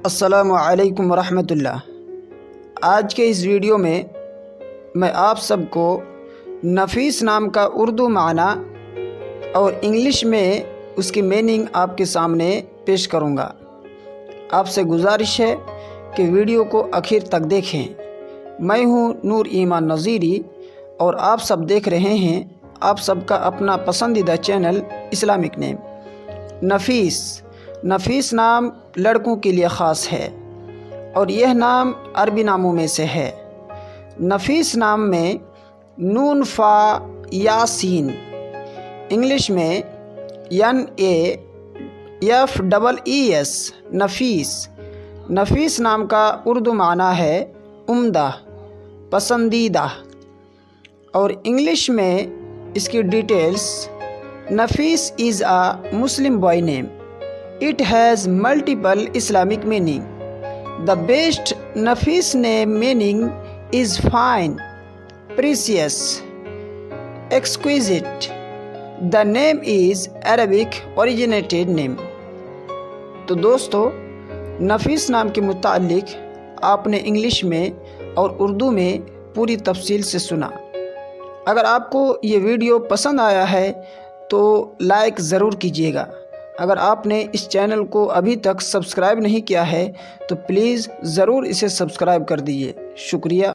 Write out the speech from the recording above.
السلام علیکم ورحمۃ اللہ۔ آج کے اس ویڈیو میں آپ سب کو نفیس نام کا اردو معنی اور انگلش میں اس کی میننگ آپ کے سامنے پیش کروں گا۔ آپ سے گزارش ہے کہ ویڈیو کو آخر تک دیکھیں۔ میں ہوں نور ایمان نذیری اور آپ سب دیکھ رہے ہیں آپ سب کا اپنا پسندیدہ چینل اسلامک نیم۔ نفیس نام لڑکوں کے لیے خاص ہے اور یہ نام عربی ناموں میں سے ہے۔ نفیس نام میں نون فا یا سین، انگلش میں NAFEES نفیس نام کا اردو معنی ہے عمدہ، پسندیدہ، اور انگلش میں اس کی details: Nafees is a Muslim boy name. It has multiple Islamic meaning. The best Nafis name meaning is fine, precious, exquisite. The name is Arabic originated name. تو دوستو، نفیس نام کے متعلق آپ نے انگلش میں اور اردو میں پوری تفصیل سے سنا۔ اگر آپ کو یہ ویڈیو پسند آیا ہے تو لائک ضرور کیجیے گا۔ اگر آپ نے اس چینل کو ابھی تک سبسکرائب نہیں کیا ہے تو پلیز ضرور اسے سبسکرائب کر دیجیے۔ شکریہ۔